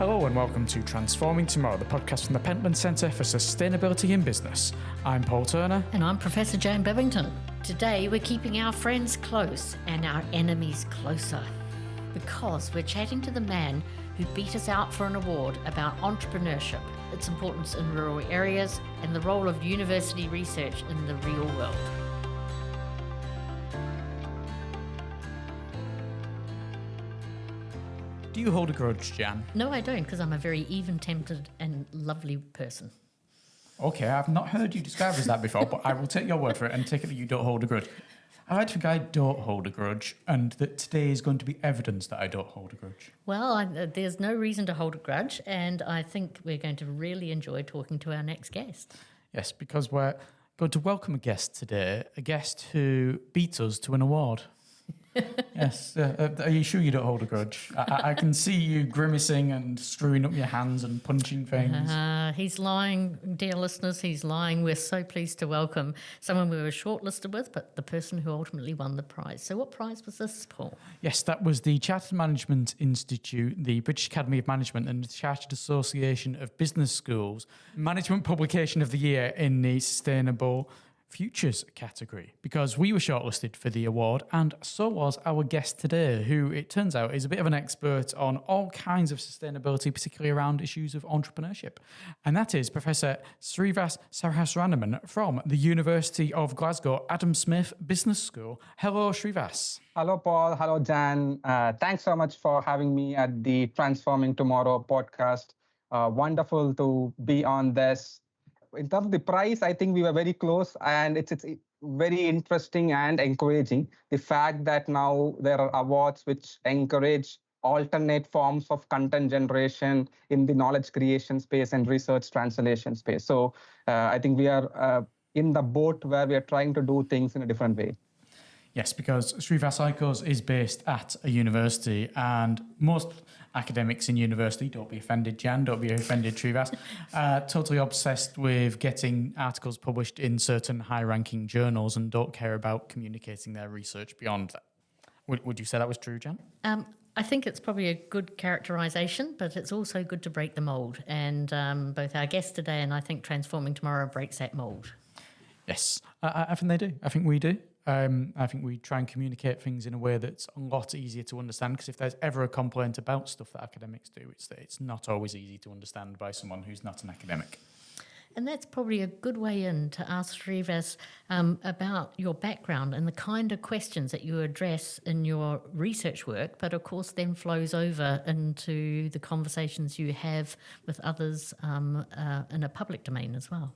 Hello and welcome to Transforming Tomorrow, the podcast from the Pentland Centre for Sustainability in Business. I'm Paul Turner. And I'm Professor Jane Bevington. Today we're keeping our friends close and our enemies closer, because we're chatting to the man who beat us out for an award about entrepreneurship, its importance in rural areas, and the role of university research in the real world. Do you hold a grudge, Jan? No, I don't, because I'm a very even-tempered and lovely person. Okay, I've not heard you described as that before, but I will take your word for it and take it that you don't hold a grudge. I like to think I don't hold a grudge, and that today is going to be evidence that I don't hold a grudge. Well, there's no reason to hold a grudge, and I think we're going to really enjoy talking to our next guest. Yes, because we're going to welcome a guest today, a guest who beat us to an award. Yes. Are you sure you don't hold a grudge? I can see you grimacing and screwing up your hands and punching things. He's lying, dear listeners, he's lying. We're so pleased to welcome someone we were shortlisted with, but the person who ultimately won the prize. So what prize was this, Paul? Yes, that was the Chartered Management Institute, the British Academy of Management and the Chartered Association of Business Schools Management Publication of the Year in the Sustainable Futures category, because we were shortlisted for the award, and so was our guest today, who it turns out is a bit of an expert on all kinds of sustainability, particularly around issues of entrepreneurship. And that is Professor Srinivas Sahasranaman from the University of Glasgow Adam Smith Business School. Hello, Srinivas. Hello, Paul. Hello, Jan. Thanks so much for having me at the Transforming Tomorrow podcast. Wonderful to be on this. In terms of the prize, I think we were very close, and it's very interesting and encouraging. The fact that now there are awards which encourage alternate forms of content generation in the knowledge creation space and research translation space. So I think we are in the boat where we are trying to do things in a different way. Yes, because Srinivas Icos is based at a university, and most academics in university, don't be offended, Jan, don't be offended, Srinivas, totally obsessed with getting articles published in certain high-ranking journals and don't care about communicating their research beyond that. Would you say that was true, Jan? I think it's probably a good characterisation, but it's also good to break the mould. And both our guest today and I think Transforming Tomorrow breaks that mould. Yes, I think they do. I think we do. I think we try and communicate things in a way that's a lot easier to understand, because if there's ever a complaint about stuff that academics do, it's that it's not always easy to understand by someone who's not an academic. And that's probably a good way in to ask Srinivas about your background and the kind of questions that you address in your research work, but of course then flows over into the conversations you have with others in a public domain as well.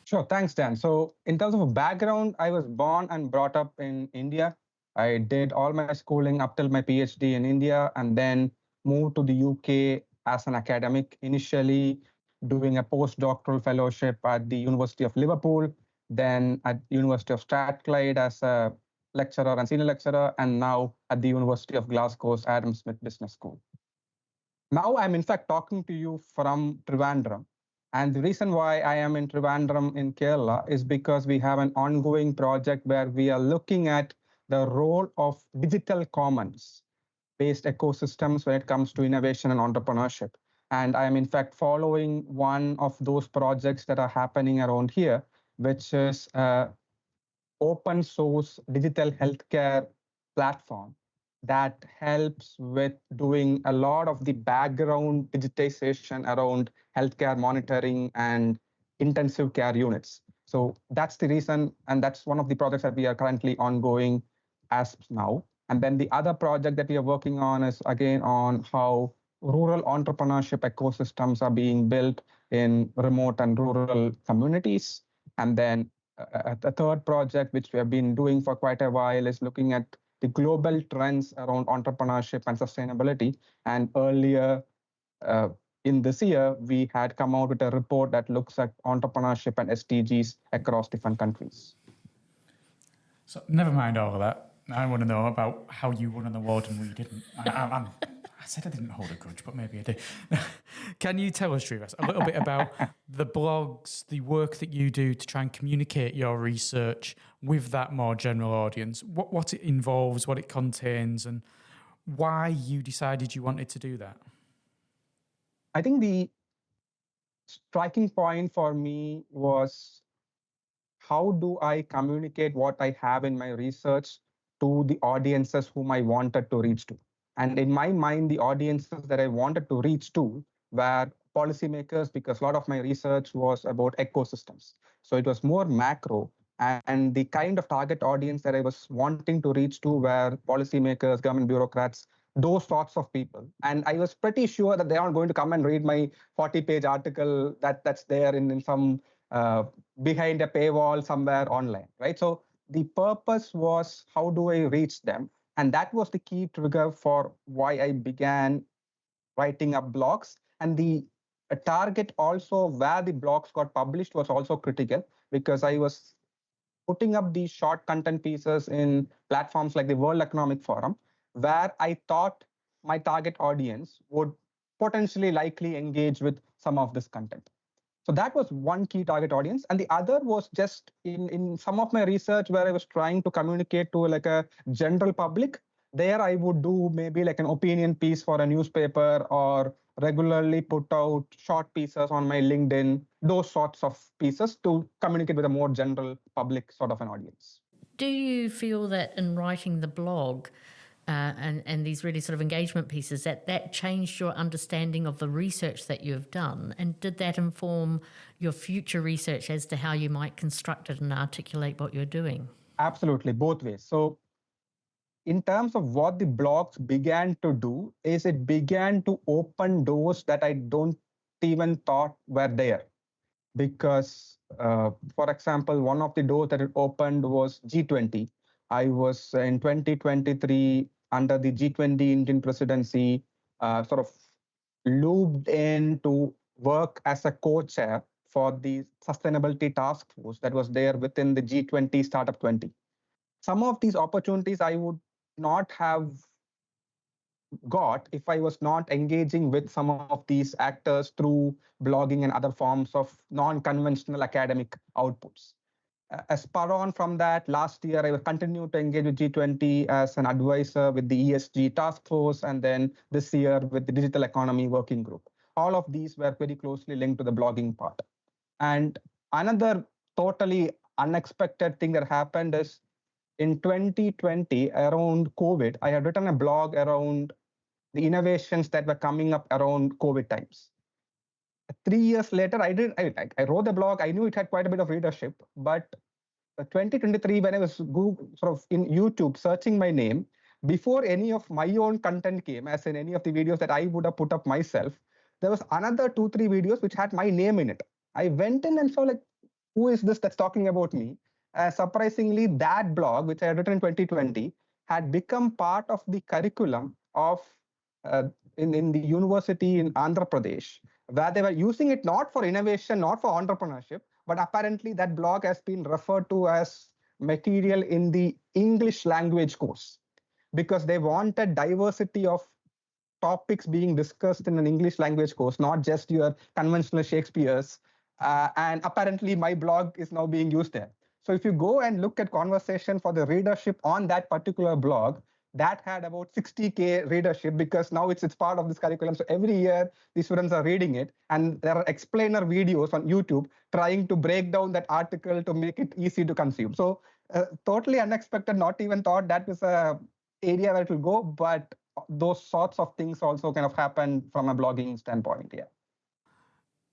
Sure. Thanks, Dan. So in terms of a background, I was born and brought up in India. I did all my schooling up till my PhD in India, and then moved to the UK as an academic, initially doing a postdoctoral fellowship at the University of Liverpool, then at University of Strathclyde as a lecturer and senior lecturer, and now at the University of Glasgow's Adam Smith Business School. Now I'm in fact talking to you from Trivandrum. And the reason why I am in Trivandrum in Kerala is because we have an ongoing project where we are looking at the role of digital commons-based ecosystems when it comes to innovation and entrepreneurship. And I am in fact following one of those projects that are happening around here, which is an open source digital healthcare platform that helps with doing a lot of the background digitization around healthcare monitoring and intensive care units. So that's the reason, and that's one of the projects that we are currently ongoing as now. And then the other project that we are working on is again on how rural entrepreneurship ecosystems are being built in remote and rural communities. And then a third project, which we have been doing for quite a while, is looking at the global trends around entrepreneurship and sustainability. And earlier in this year, we had come out with a report that looks at entrepreneurship and SDGs across different countries. So never mind all of that. I want to know about how you won an award and we didn't. I said I didn't hold a grudge, but maybe I do. Can you tell us, Srinivas, a little bit about the blogs, the work that you do to try and communicate your research with that more general audience, what it involves, what it contains, and why you decided you wanted to do that? I think the striking point for me was how do I communicate what I have in my research to the audiences whom I wanted to reach to? And in my mind, the audiences that I wanted to reach to were policymakers because a lot of my research was about ecosystems. So it was more macro. And the kind of target audience that I was wanting to reach to were policymakers, government bureaucrats, those sorts of people. And I was pretty sure that they aren't going to come and read my 40-page article that's there in some uh, behind a paywall somewhere online, right? So the purpose was how do I reach them? And that was the key trigger for why I began writing up blogs. And the target also where the blogs got published was also critical because I was putting up these short content pieces in platforms like the World Economic Forum, where I thought my target audience would potentially likely engage with some of this content. So that was one key target audience. And the other was just in some of my research where I was trying to communicate to like a general public. There I would do maybe like an opinion piece for a newspaper or regularly put out short pieces on my LinkedIn, those sorts of pieces to communicate with a more general public sort of an audience. Do you feel that in writing the blog and these really sort of engagement pieces, that changed your understanding of the research that you've done? And did that inform your future research as to how you might construct it and articulate what you're doing? Absolutely, both ways. So in terms of what the blogs began to do is it began to open doors that I don't even thought were there. Because, for example, one of the doors that it opened was G20. I was in 2023 under the G20 Indian presidency, sort of looped in to work as a co-chair for the sustainability task force that was there within the G20 Startup 20. Some of these opportunities I would not have got if I was not engaging with some of these actors through blogging and other forms of non-conventional academic outputs. As spur on from that, last year I continued to engage with G20 as an advisor with the ESG task force, and then this year with the digital economy working group. All of these were very closely linked to the blogging part. And another totally unexpected thing that happened is in 2020, around COVID, I had written a blog around the innovations that were coming up around COVID times. 3 years later, I wrote the blog. I knew it had quite a bit of readership, but 2023, when I was sort of in YouTube searching my name, before any of my own content came, as in any of the videos that I would have put up myself, there was another 2, 3 videos which had my name in it. I went in and saw like, who is this that's talking about me? Surprisingly, that blog, which I had written in 2020, had become part of the curriculum of uh, in the university in Andhra Pradesh, where they were using it not for innovation, not for entrepreneurship, but apparently that blog has been referred to as material in the English language course because they wanted diversity of topics being discussed in an English language course, not just your conventional Shakespeare's. And apparently, my blog is now being used there. So if you go and look at conversation for the readership on that particular blog, that had about 60K readership because now it's part of this curriculum. So every year, the students are reading it, and there are explainer videos on YouTube trying to break down that article to make it easy to consume. So totally unexpected, not even thought that was a area where it will go, but those sorts of things also kind of happen from a blogging standpoint. Yeah.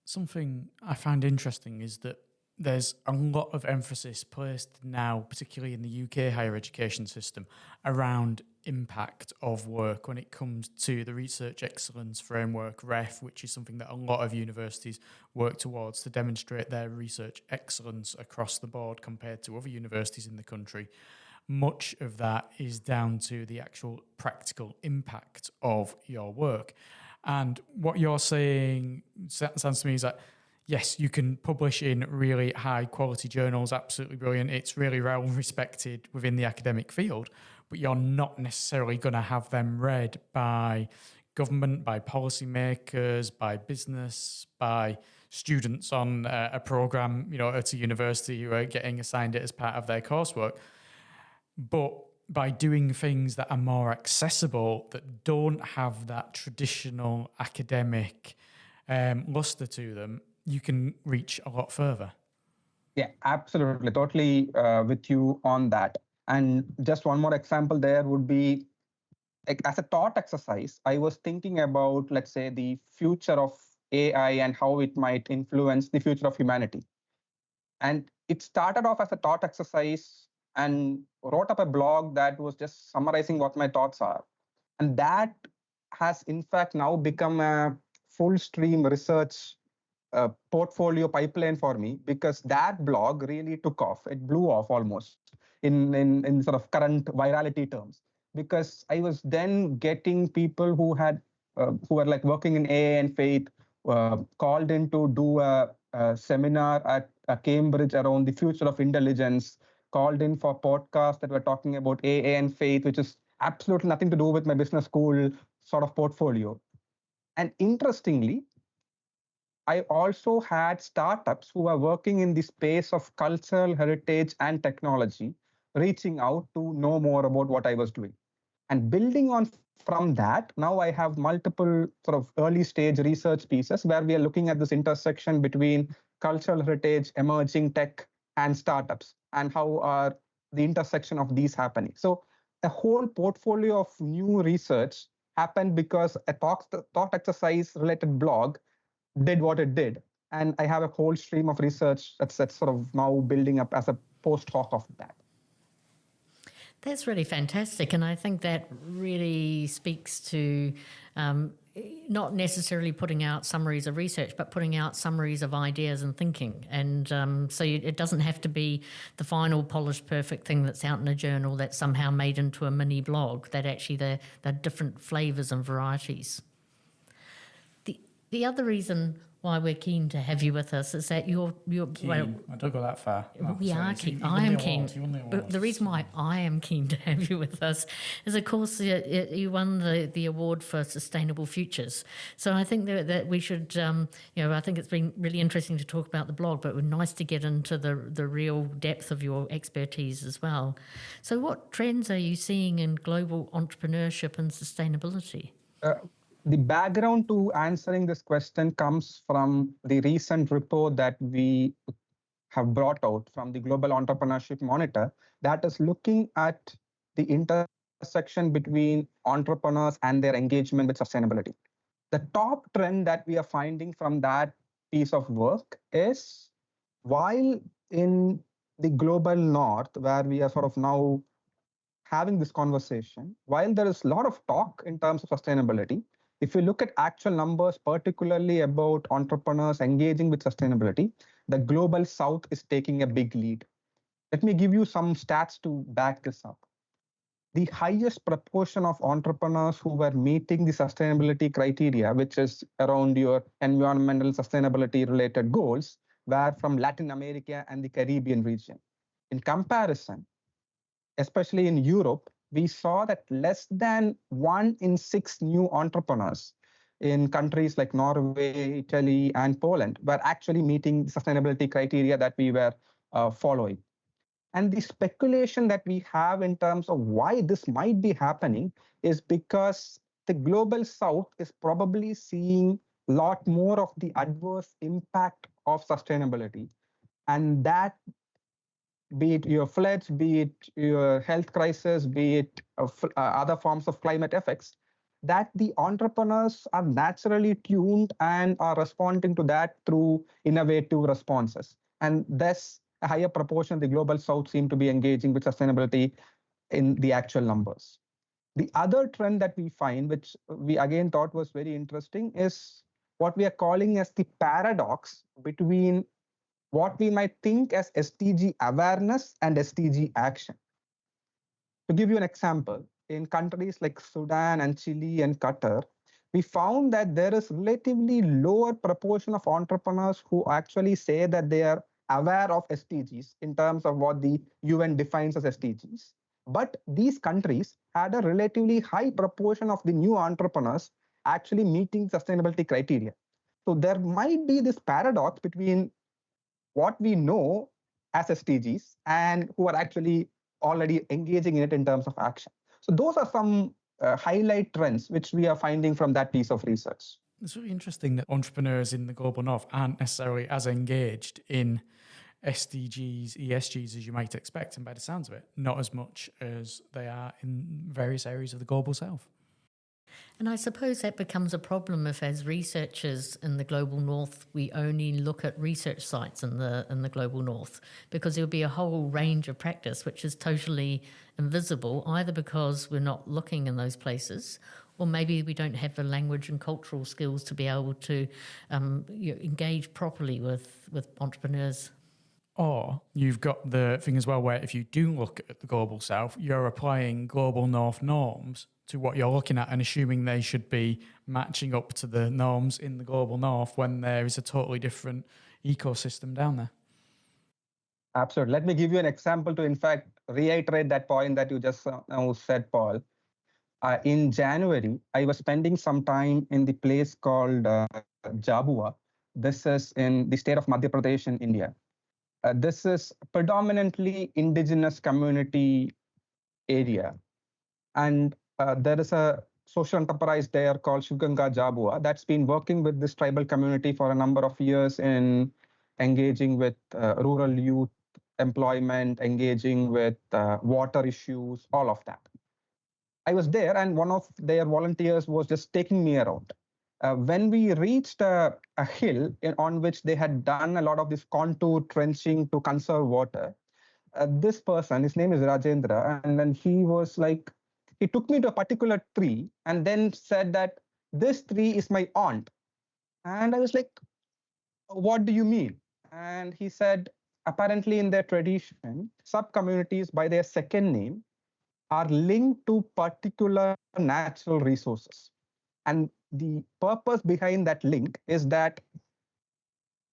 Something I find interesting is that there's a lot of emphasis placed now, particularly in the UK higher education system, around impact of work when it comes to the Research Excellence Framework, REF, which is something that a lot of universities work towards to demonstrate their research excellence across the board compared to other universities in the country. Much of that is down to the actual practical impact of your work. And what you're saying sounds to me is that, yes, you can publish in really high quality journals, absolutely brilliant. It's really well respected within the academic field, but you're not necessarily going to have them read by government, by policymakers, by business, by students on a program, at a university who are getting assigned it as part of their coursework. But by doing things that are more accessible, that don't have that traditional academic luster to them, you can reach a lot further. Yeah, absolutely. Totally with you on that. And just one more example there would be like as a thought exercise, I was thinking about, let's say, the future of AI and how it might influence the future of humanity. And it started off as a thought exercise and wrote up a blog that was just summarizing what my thoughts are. And that has, in fact, now become a full stream research portfolio pipeline for me because that blog really took off. It blew off almost in sort of current virality terms because I was then getting people who were like working in AI and faith called in to do a seminar at Cambridge around the future of intelligence, called in for podcasts that were talking about AA and faith, which is absolutely nothing to do with my business school sort of portfolio. And interestingly, I also had startups who are working in the space of cultural heritage and technology reaching out to know more about what I was doing. And building on from that, now I have multiple sort of early stage research pieces where we are looking at this intersection between cultural heritage, emerging tech, and startups, and how are the intersection of these happening. So a whole portfolio of new research happened because a thought exercise related blog did what it did. And I have a whole stream of research that's sort of now building up as a post hoc of that. That's really fantastic. And I think that really speaks to not necessarily putting out summaries of research, but putting out summaries of ideas and thinking. And it doesn't have to be the final polished, perfect thing that's out in a journal that's somehow made into a mini blog, that actually they're different flavors and varieties. The other reason why we're keen to have you with us is that you're Keen. Well, I don't go that far. We are keen. I am keen. But the reason why I am keen to have you with us is, of course, you won the award for Sustainable Futures. So I think that we should, I think it's been really interesting to talk about the blog, but it was nice to get into the real depth of your expertise as well. So what trends are you seeing in global entrepreneurship and sustainability? The background to answering this question comes from the recent report that we have brought out from the Global Entrepreneurship Monitor that is looking at the intersection between entrepreneurs and their engagement with sustainability. The top trend that we are finding from that piece of work is, while in the global north, where we are sort of now having this conversation, while there is a lot of talk in terms of sustainability, if you look at actual numbers, particularly about entrepreneurs engaging with sustainability, the global south is taking a big lead. Let me give you some stats to back this up. The highest proportion of entrepreneurs who were meeting the sustainability criteria, which is around your environmental sustainability related goals, were from Latin America and the Caribbean region. In comparison, especially in Europe, we saw that less than 1 in 6 new entrepreneurs in countries like Norway, Italy, and Poland were actually meeting the sustainability criteria that we were following. And the speculation that we have in terms of why this might be happening is because the global south is probably seeing a lot more of the adverse impact of sustainability. And that, be it your floods, be it your health crisis, be it other forms of climate effects, that the entrepreneurs are naturally tuned and are responding to that through innovative responses. And thus, a higher proportion of the global south seem to be engaging with sustainability in the actual numbers. The other trend that we find, which we again thought was very interesting, is what we are calling as the paradox between what we might think as SDG awareness and SDG action. To give you an example, in countries like Sudan and Chile and Qatar, we found that there is relatively lower proportion of entrepreneurs who actually say that they are aware of SDGs in terms of what the UN defines as SDGs. But these countries had a relatively high proportion of the new entrepreneurs actually meeting sustainability criteria. So there might be this paradox between what we know as SDGs and who are actually already engaging in it in terms of action. So those are some highlight trends which we are finding from that piece of research. It's really interesting that entrepreneurs in the global north aren't necessarily as engaged in SDGs, ESGs as you might expect, and by the sounds of it, not as much as they are in various areas of the global south. And I suppose that becomes a problem if, as researchers in the global north, we only look at research sites in the global north, because there'll be a whole range of practice which is totally invisible, either because we're not looking in those places, or maybe we don't have the language and cultural skills to be able to engage properly with entrepreneurs. Or you've got the thing as well where if you do look at the global south, you're applying global north norms to what you're looking at and assuming they should be matching up to the norms in the global north when there is a totally different ecosystem down there. Absolutely. Let me give you an example to, in fact, reiterate that point that you just now said, Paul. In January, I was spending some time in the place called Jabua. This is in the state of Madhya Pradesh in India. This is predominantly indigenous community area. And there is a social enterprise there called Shivganga Jabua that's been working with this tribal community for a number of years in engaging with rural youth employment, engaging with water issues, all of that. I was there, and one of their volunteers was just taking me around. When we reached a hill on which they had done a lot of this contour trenching to conserve water, this person, his name is Rajendra, and then he took me to a particular tree and then said that this tree is my aunt. And I was like, what do you mean? And he said, apparently in their tradition, sub-communities by their second name are linked to particular natural resources. And the purpose behind that link is that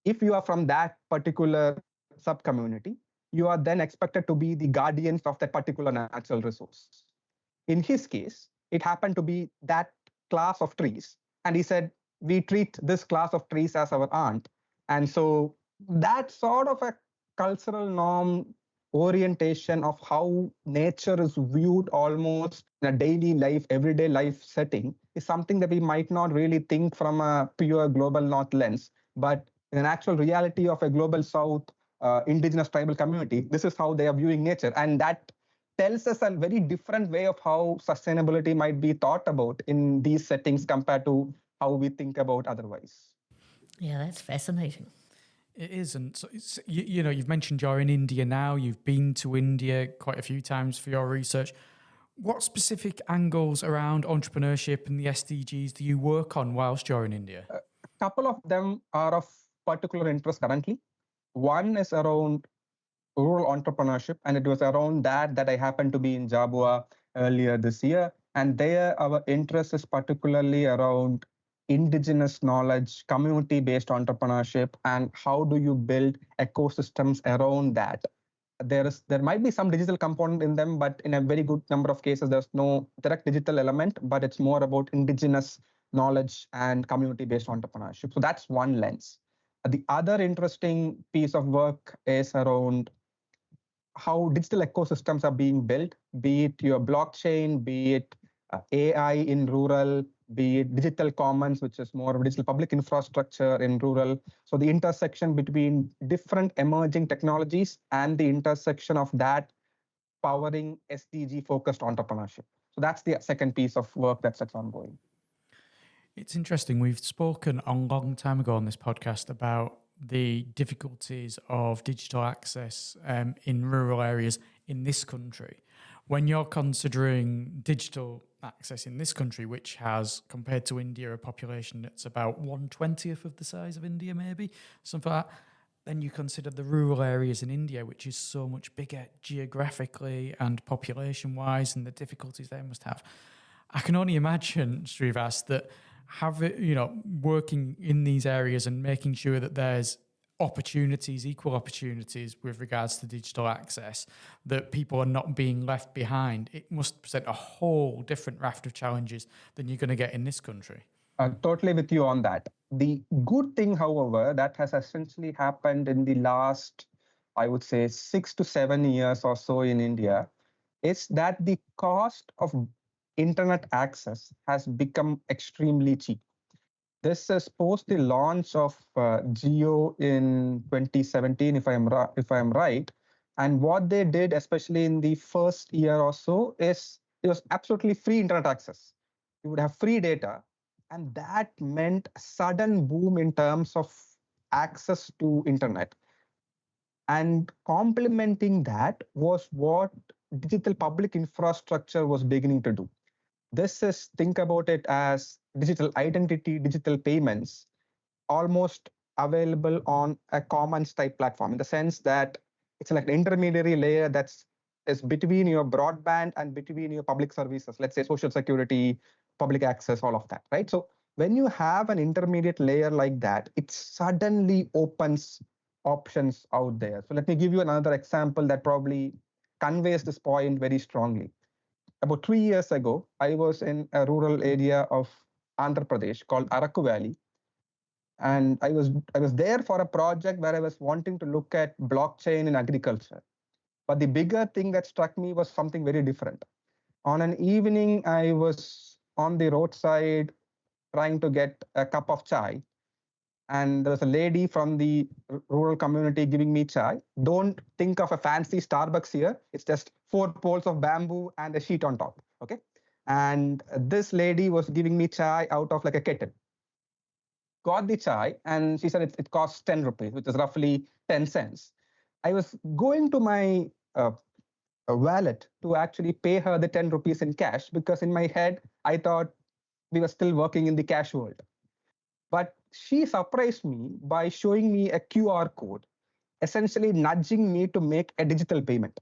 if you are from that particular sub-community, you are then expected to be the guardians of that particular natural resource. In his case, it happened to be that class of trees. And he said, we treat this class of trees as our aunt. And so that sort of a cultural norm orientation of how nature is viewed almost in a daily life, everyday life setting is something that we might not really think from a pure global north lens. But in an actual reality of a global south indigenous tribal community, this is how they are viewing nature. And that tells us a very different way of how sustainability might be thought about in these settings compared to how we think about otherwise. Yeah, that's fascinating. It is, and so you've mentioned you're in India now. You've been to India quite a few times for your research. What specific angles around entrepreneurship and the SDGs do you work on whilst you're in India? A couple of them are of particular interest currently. One is around rural entrepreneurship, and it was around that I happened to be in Jabua earlier this year. And there, our interest is particularly around indigenous knowledge, community-based entrepreneurship, and how do you build ecosystems around that. There might be some digital component in them, but in a very good number of cases, there's no direct digital element, but it's more about indigenous knowledge and community-based entrepreneurship. So that's one lens. The other interesting piece of work is around how digital ecosystems are being built, be it your blockchain, be it AI in rural, be it digital commons, which is more of digital public infrastructure in rural. So the intersection between different emerging technologies and the intersection of that powering SDG focused entrepreneurship. So that's the second piece of work that's ongoing. It's interesting. We've spoken a long time ago on this podcast about the difficulties of digital access in rural areas in this country. When you're considering digital access in this country, which has, compared to India, a population that's about 1/20th of the size of India, maybe, something like that, then you consider the rural areas in India, which is so much bigger geographically and population-wise, and the difficulties they must have. I can only imagine, Srivas, that working in these areas and making sure that there's equal opportunities with regards to digital access, that people are not being left behind, it must present a whole different raft of challenges than you're going to get in this country. Totally with you on that. The good thing, however, that has essentially happened in the last, I would say, 6 to 7 years or so in India, is that the cost of internet access has become extremely cheap. This is post the launch of Geo in 2017, if I am right. And what they did, especially in the first year or so, is it was absolutely free internet access. You would have free data, and that meant a sudden boom in terms of access to internet. And complementing that was what digital public infrastructure was beginning to do. This is, think about it as digital identity, digital payments, almost available on a commons type platform, in the sense that it's like an intermediary layer that's is between your broadband and between your public services, let's say social security, public access, all of that, right? So when you have an intermediate layer like that, it suddenly opens options out there. So let me give you another example that probably conveys this point very strongly. About 3 years ago, I was in a rural area of Andhra Pradesh called Araku Valley, and I was there for a project where I was wanting to look at blockchain in agriculture. But the bigger thing that struck me was something very different. On an evening, I was on the roadside trying to get a cup of chai, and there was a lady from the rural community giving me chai. Don't think of a fancy Starbucks here. It's just 4 poles of bamboo and a sheet on top. Okay. And this lady was giving me chai out of like a kettle. Got the chai, and she said it costs 10 rupees, which is roughly 10 cents. I was going to my wallet to actually pay her the 10 rupees in cash, because in my head, I thought we were still working in the cash world. But she surprised me by showing me a QR code, essentially nudging me to make a digital payment.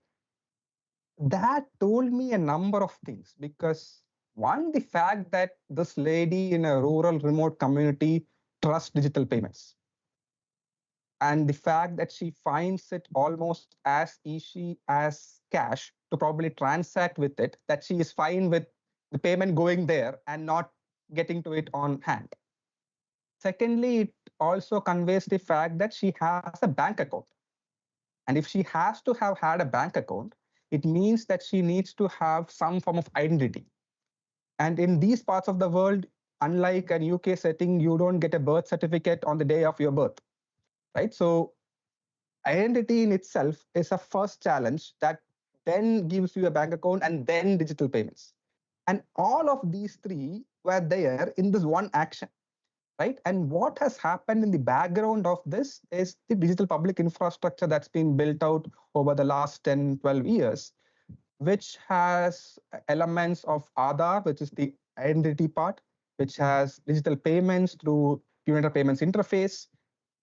That told me a number of things, because one, the fact that this lady in a rural remote community trusts digital payments, and the fact that she finds it almost as easy as cash to probably transact with it, that she is fine with the payment going there and not getting to it on hand. Secondly, it also conveys the fact that she has a bank account. And if she has to have had a bank account, it means that she needs to have some form of identity. And in these parts of the world, unlike an UK setting, you don't get a birth certificate on the day of your birth, right? So identity in itself is a first challenge that then gives you a bank account and then digital payments. And all of these three were there in this one action, right? And what has happened in the background of this is the digital public infrastructure that's been built out over the last 10, 12 years, which has elements of Aadhaar, which is the identity part, which has digital payments through United Payments Interface.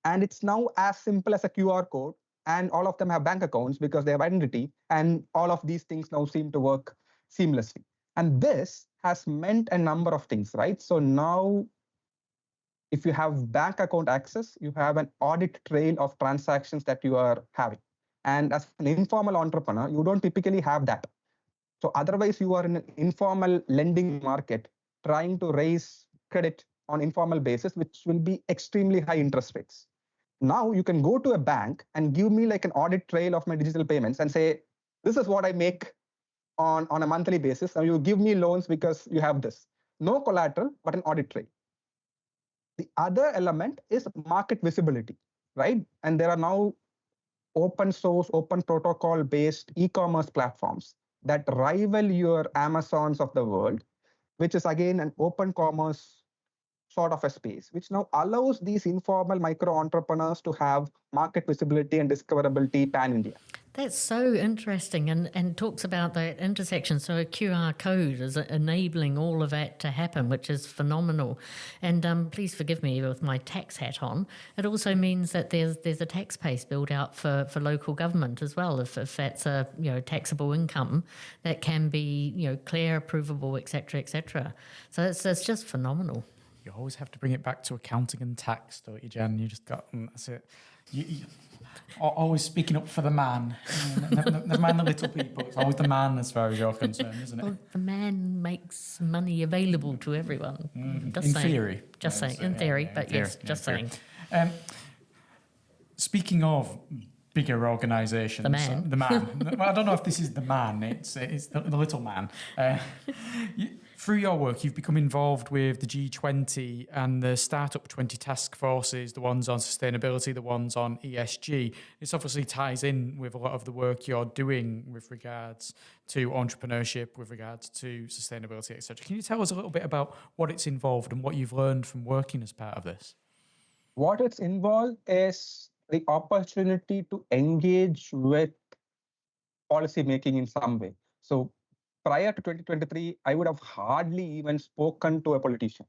And it's now as simple as a QR code, and all of them have bank accounts because they have identity. And all of these things now seem to work seamlessly. And this has meant a number of things, right? So now, if you have bank account access, you have an audit trail of transactions that you are having. And as an informal entrepreneur, you don't typically have that. So otherwise, you are in an informal lending market trying to raise credit on informal basis, which will be extremely high interest rates. Now you can go to a bank and give me like an audit trail of my digital payments and say, this is what I make on a monthly basis. Now you give me loans because you have this. No collateral, but an audit trail. The other element is market visibility, right? And there are now open source, open protocol based e-commerce platforms that rival your Amazons of the world, which is again an open commerce sort of a space, which now allows these informal micro entrepreneurs to have market visibility and discoverability pan-India. That's so interesting, and talks about that intersection. So a QR code is enabling all of that to happen, which is phenomenal. And please forgive me with my tax hat on. It also means that there's a tax base built out for local government as well. If that's a taxable income that can be clear, provable, etc., etc. So it's just phenomenal. You always have to bring it back to accounting and tax, don't you, Jen? You just got, that's it. You always speaking up for the man. Never mind the little people. It's always the man as far as you're concerned, isn't it? Well, the man makes money available to everyone. In theory. Just saying. In theory, but yes, just saying. Speaking of bigger organisations. The man. Well, I don't know if this is the man. It's the little man. Through your work, you've become involved with the G20 and the Startup 20 task forces, the ones on sustainability, the ones on ESG. This obviously ties in with a lot of the work you're doing with regards to entrepreneurship, with regards to sustainability, etc. Can you tell us a little bit about what it's involved and what you've learned from working as part of this? What it's involved is the opportunity to engage with policy making in some way. So prior to 2023, I would have hardly even spoken to a politician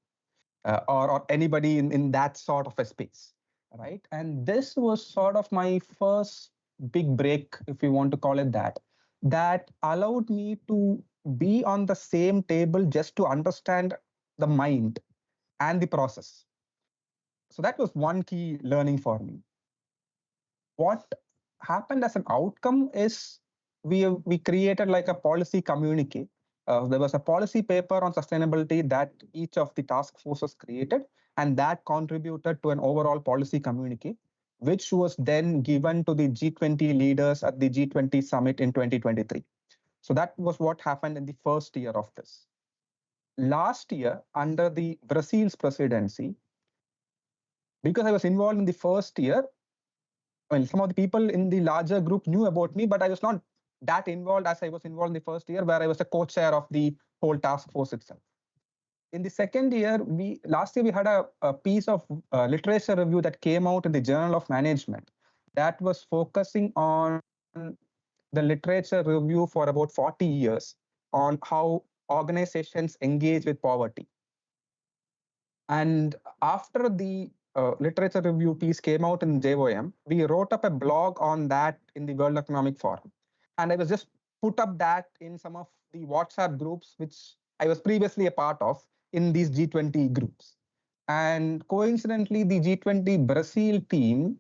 or anybody in that sort of a space, right? And this was sort of my first big break, if you want to call it that, that allowed me to be on the same table just to understand the mind and the process. So that was one key learning for me. What happened as an outcome is we created like a policy communique. There was a policy paper on sustainability that each of the task forces created, and that contributed to an overall policy communique, which was then given to the G20 leaders at the G20 summit in 2023. So that was what happened in the first year of this. Last year, under the Brazil's presidency, because I was involved in the first year, well, some of the people in the larger group knew about me, but I was not that involved as I was involved in the first year, where I was the co-chair of the whole task force itself. In the second year, last year we had a piece of literature review that came out in the Journal of Management that was focusing on the literature review for about 40 years on how organizations engage with poverty. And after the literature review piece came out in JOM, we wrote up a blog on that in the World Economic Forum. And I was just put up that in some of the WhatsApp groups, which I was previously a part of in these G20 groups. And coincidentally, the G20 Brazil team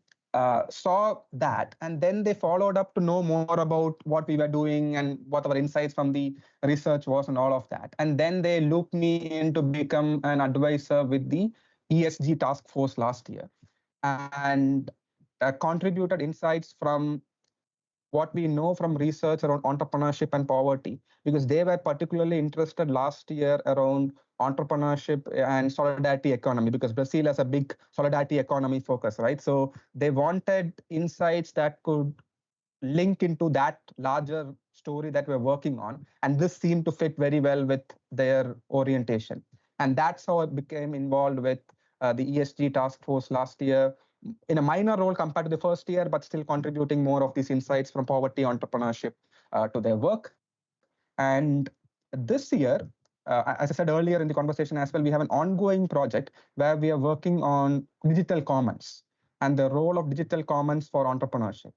saw that, and then they followed up to know more about what we were doing and what our insights from the research was and all of that. And then they looped me in to become an advisor with the ESG task force last year, and contributed insights from what we know from research around entrepreneurship and poverty, because they were particularly interested last year around entrepreneurship and solidarity economy, because Brazil has a big solidarity economy focus, right? So they wanted insights that could link into that larger story that we're working on. And this seemed to fit very well with their orientation. And that's how I became involved with the ESG task force last year, in a minor role compared to the first year, but still contributing more of these insights from poverty entrepreneurship to their work. And this year, as I said earlier in the conversation as well, we have an ongoing project where we are working on digital commons and the role of digital commons for entrepreneurship.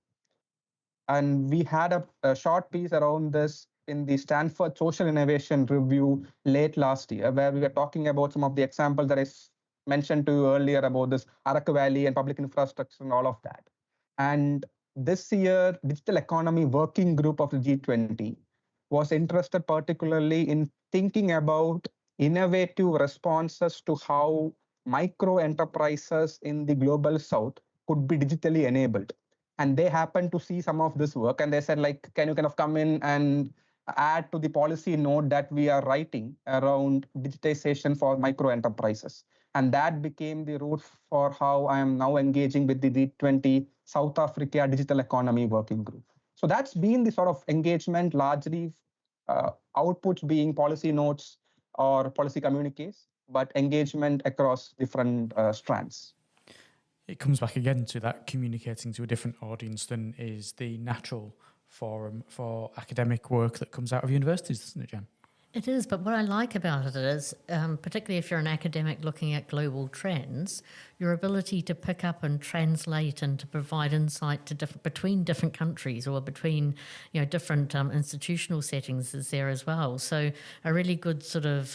And we had a short piece around this in the Stanford Social Innovation Review late last year, where we were talking about some of the examples that I mentioned to you earlier about this Araku Valley and public infrastructure and all of that. And this year, Digital Economy Working Group of the G20 was interested particularly in thinking about innovative responses to how micro enterprises in the global south could be digitally enabled. And they happened to see some of this work, and they said, like, can you kind of come in and add to the policy note that we are writing around digitization for micro enterprises? And that became the route for how I am now engaging with the G20 South Africa Digital Economy Working Group. So that's been the sort of engagement, largely outputs being policy notes or policy communiques, but engagement across different strands. It comes back again to that communicating to a different audience than is the natural forum for academic work that comes out of universities, doesn't it, Jen? It is, but what I like about it is, particularly if you're an academic looking at global trends, your ability to pick up and translate and to provide insight to between different countries or between different institutional settings is there as well. So a really good sort of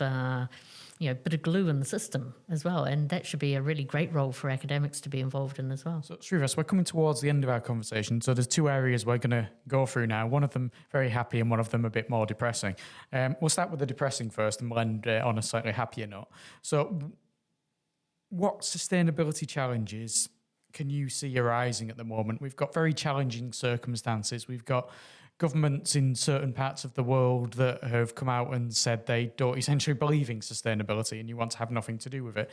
bit of glue in the system as well, and that should be a really great role for academics to be involved in as well. So Shrivas, we're coming towards the end of our conversation, so there's two areas we're going to go through now, one of them very happy and one of them a bit more depressing. We'll start with the depressing first and we'll end on a slightly happier note. So what sustainability challenges can you see arising at the moment? We've got very challenging circumstances. We've got governments in certain parts of the world that have come out and said they don't essentially believe in sustainability and you want to have nothing to do with it.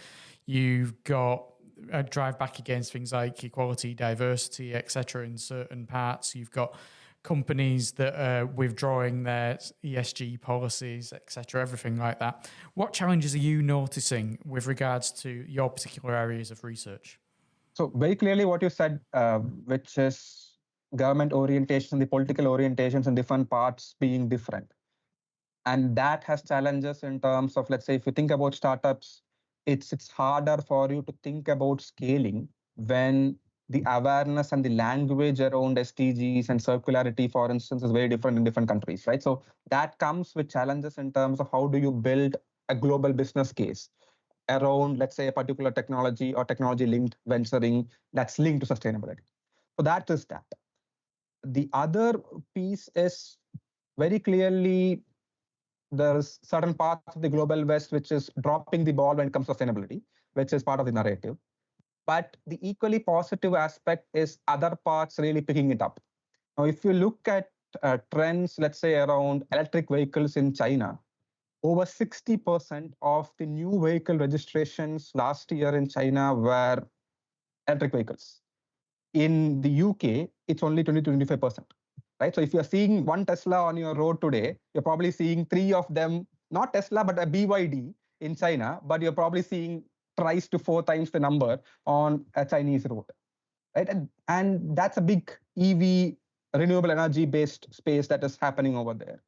You've got a drive back against things like equality, diversity, etc. in certain parts. You've got companies that are withdrawing their ESG policies, etc., everything like that. What challenges are you noticing with regards to your particular areas of research? So very clearly what you said, which is government orientation, the political orientations in different parts being different. And that has challenges in terms of, let's say, if you think about startups, it's harder for you to think about scaling when the awareness and the language around SDGs and circularity, for instance, is very different in different countries, right? So that comes with challenges in terms of how do you build a global business case around, let's say, a particular technology or technology-linked venturing that's linked to sustainability. So that is that. The other piece is very clearly there's certain parts of the global West which is dropping the ball when it comes to sustainability, which is part of the narrative. But the equally positive aspect is other parts really picking it up. Now, if you look at trends, let's say around electric vehicles in China, over 60% of the new vehicle registrations last year in China were electric vehicles. In the UK, it's only 20-25%. Right? So if you're seeing one Tesla on your road today, you're probably seeing 3 of them, not Tesla, but a BYD in China, but you're probably seeing thrice to 4 times the number on a Chinese road. Right? And that's a big EV, renewable energy based space that is happening over there.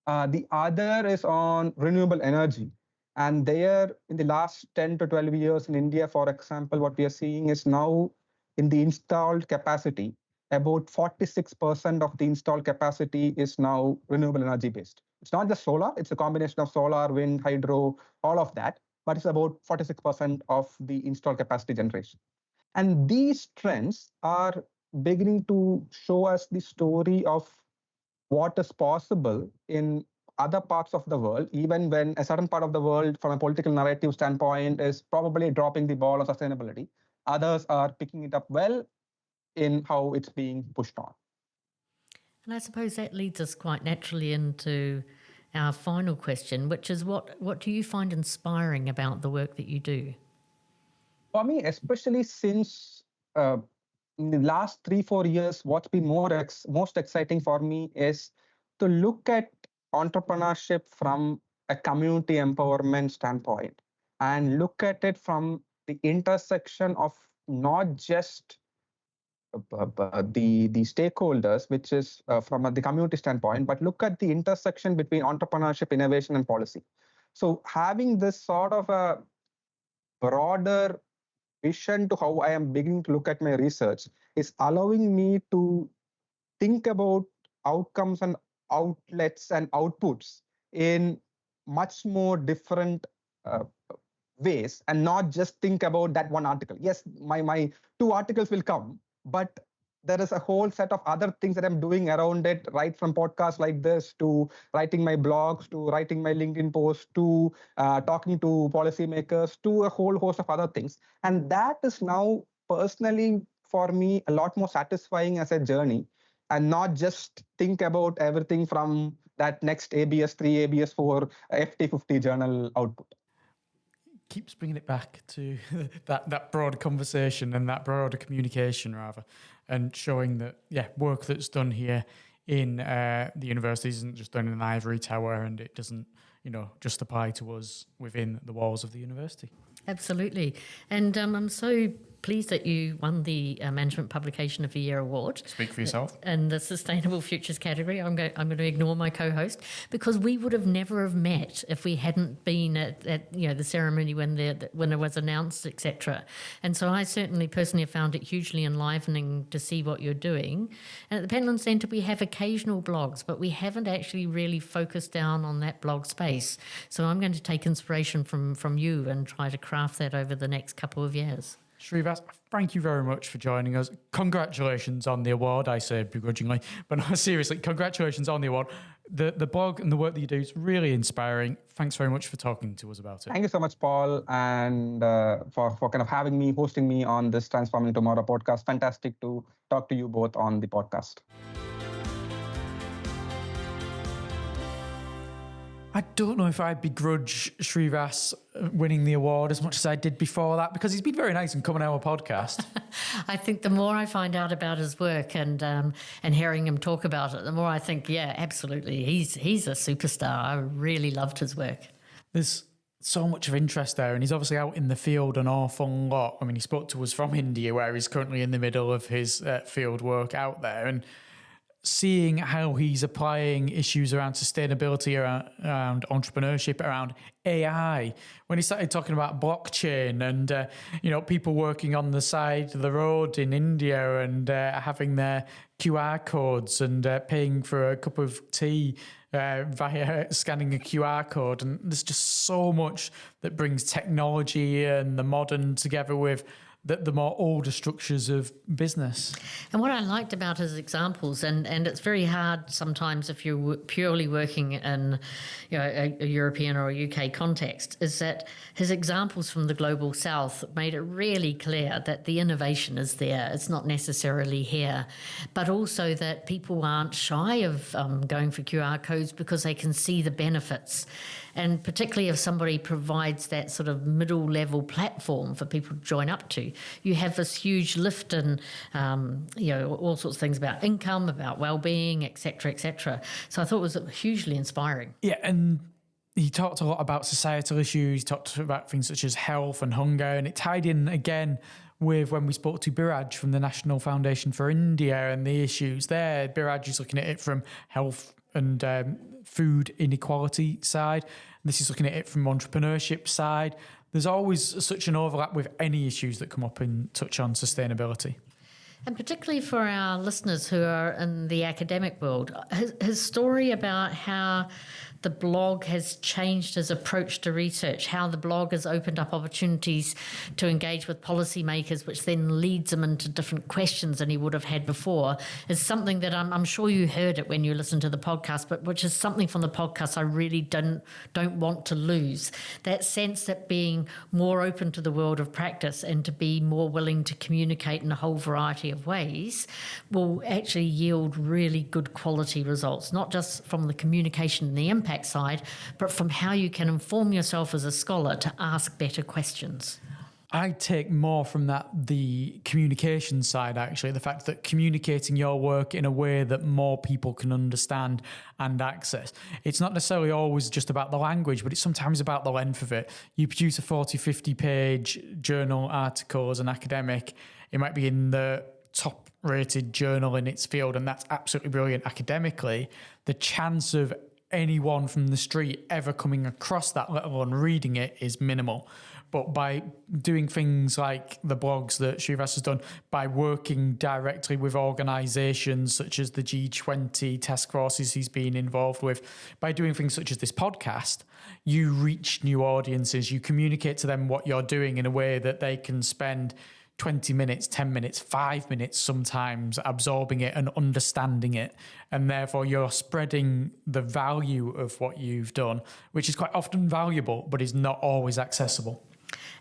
The other is on renewable energy. And there, in the last 10 to 12 years in India, for example, what we are seeing is now in the installed capacity, about 46% of the installed capacity is now renewable energy based. It's not just solar, it's a combination of solar, wind, hydro, all of that, but it's about 46% of the installed capacity generation. And these trends are beginning to show us the story of what is possible in other parts of the world, even when a certain part of the world, from a political narrative standpoint, is probably dropping the ball on sustainability. Others are picking it up well in how it's being pushed on. And I suppose that leads us quite naturally into our final question, which is what do you find inspiring about the work that you do? For me, especially since in the last 3-4 years, what's been most exciting for me is to look at entrepreneurship from a community empowerment standpoint and look at it from the intersection of not just the stakeholders, which is from the community standpoint, but look at the intersection between entrepreneurship, innovation, and policy. So having this sort of a broader vision to how I am beginning to look at my research is allowing me to think about outcomes and outlets and outputs in much more different ways and not just think about that one article. Yes, my 2 articles will come, but there is a whole set of other things that I'm doing around it, right from podcasts like this to writing my blogs, to writing my LinkedIn posts, to talking to policymakers, to a whole host of other things. And that is now personally for me a lot more satisfying as a journey, and not just think about everything from that next ABS 3, ABS 4, FT50 journal output. Keeps bringing it back to that broad conversation and that broader communication, rather, and showing that, work that's done here in the university isn't just done in an ivory tower, and it doesn't, just apply to us within the walls of the university. Absolutely. And I'm so pleased that you won the Management Publication of the Year award. Speak for yourself. In the Sustainable Futures category. I'm going to ignore my co-host, because we would have never have met if we hadn't been at the ceremony when it was announced, etc. And so I certainly personally have found it hugely enlivening to see what you're doing. And at the Pentland Centre, we have occasional blogs, but we haven't actually really focused down on that blog space. So I'm going to take inspiration from you and try to craft that over the next couple of years. Shrivas, thank you very much for joining us. Congratulations on the award, I say begrudgingly, but no, seriously, congratulations on the award. The blog and the work that you do is really inspiring. Thanks very much for talking to us about it. Thank you so much, Paul, and for kind of hosting me on this Transforming Tomorrow podcast. Fantastic to talk to you both on the podcast. I don't know if I begrudge Shrivas winning the award as much as I did before that, because he's been very nice and come on our podcast. I think the more I find out about his work and hearing him talk about it, the more I think, yeah, absolutely, he's a superstar. I really loved his work. There's so much of interest there, and he's obviously out in the field an awful lot. I mean, he spoke to us from India, where he's currently in the middle of his field work out there, and seeing how he's applying issues around sustainability, around entrepreneurship, around AI. When he started talking about blockchain and, people working on the side of the road in India and having their QR codes and paying for a cup of tea via scanning a QR code. And there's just so much that brings technology and the modern together with the more older structures of business. And what I liked about his examples, and it's very hard sometimes if you're purely working in a European or a UK context, is that his examples from the global south made it really clear that the innovation is there. It's not necessarily here, but also that people aren't shy of going for QR codes because they can see the benefits. And particularly if somebody provides that sort of middle level platform for people to join up to, you have this huge lift in, all sorts of things about income, about well-being, et cetera, et cetera. So I thought it was hugely inspiring. Yeah, and he talked a lot about societal issues. He talked about things such as health and hunger, and it tied in again with when we spoke to Biraj from the National Foundation for India and the issues there. Biraj is looking at it from health and food inequality side. This is looking at it from entrepreneurship side. There's always such an overlap with any issues that come up in touch on sustainability. And particularly for our listeners who are in the academic world, his story about how the blog has changed his approach to research, how the blog has opened up opportunities to engage with policymakers, which then leads him into different questions than he would have had before, is something that I'm sure you heard it when you listened to the podcast, but which is something from the podcast I really don't want to lose. That sense that being more open to the world of practice and to be more willing to communicate in a whole variety of ways will actually yield really good quality results, not just from the communication and the impact side, but from how you can inform yourself as a scholar to ask better questions. I take more from that the communication side, actually, the fact that communicating your work in a way that more people can understand and access. It's not necessarily always just about the language, but it's sometimes about the length of it. You produce a 40, 50-page journal article as an academic. It might be in the top-rated journal in its field, and that's absolutely brilliant academically. The chance of anyone from the street ever coming across that, let alone reading it, is minimal. But by doing things like the blogs that Shrivas has done, by working directly with organisations such as the G20 task forces he's been involved with, by doing things such as this podcast, you reach new audiences, you communicate to them what you're doing in a way that they can spend 20 minutes, 10 minutes, 5 minutes sometimes absorbing it and understanding it. And therefore you're spreading the value of what you've done, which is quite often valuable, but is not always accessible.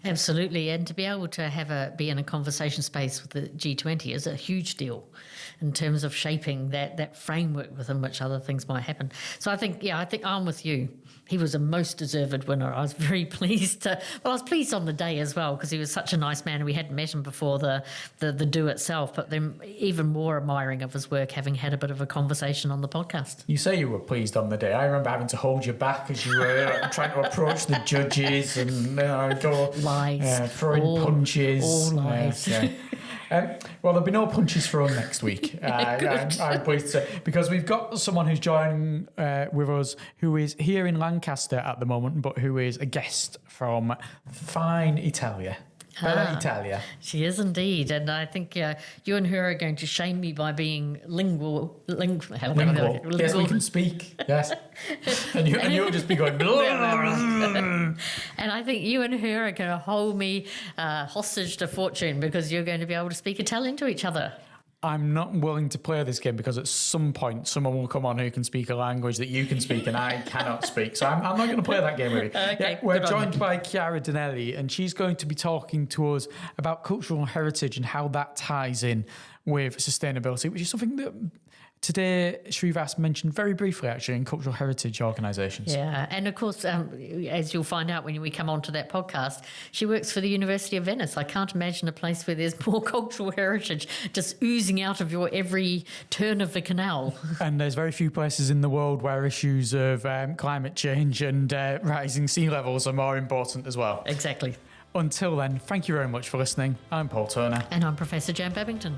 Absolutely. And to be able to be in a conversation space with the G20 is a huge deal in terms of shaping that framework within which other things might happen. So I think I'm with you. He was a most deserved winner. I was very pleased I was pleased on the day as well, because he was such a nice man and we hadn't met him before the do itself, but then even more admiring of his work, having had a bit of a conversation on the podcast. You say you were pleased on the day. I remember having to hold you back as you were trying to approach the judges and go lies, throwing punches. All lies. Well, there'll be no punches thrown next week. I'm pleased to say, because we've got someone who's joining with us who is here in Lancaster at the moment, but who is a guest from fine Italia. Bella Italia. She is indeed, and I think you and her are going to shame me by being lingual. Yes, we can speak. Yes, and you'll just be going. And I think you and her are going to hold me hostage to fortune, because you're going to be able to speak Italian to each other. I'm not willing to play this game because at some point someone will come on who can speak a language that you can speak and I cannot speak. So I'm not going to play that game with you. Okay, we're joined by Chiara Dinelli, and she's going to be talking to us about cultural heritage and how that ties in with sustainability, which is something that Today, Shrivas mentioned very briefly, actually, in cultural heritage organisations. Yeah, and of course, as you'll find out when we come on to that podcast, she works for the University of Venice. I can't imagine a place where there's more cultural heritage just oozing out of your every turn of the canal. And there's very few places in the world where issues of climate change and rising sea levels are more important as well. Exactly. Until then, thank you very much for listening. I'm Paul Turner. And I'm Professor Jan Babington.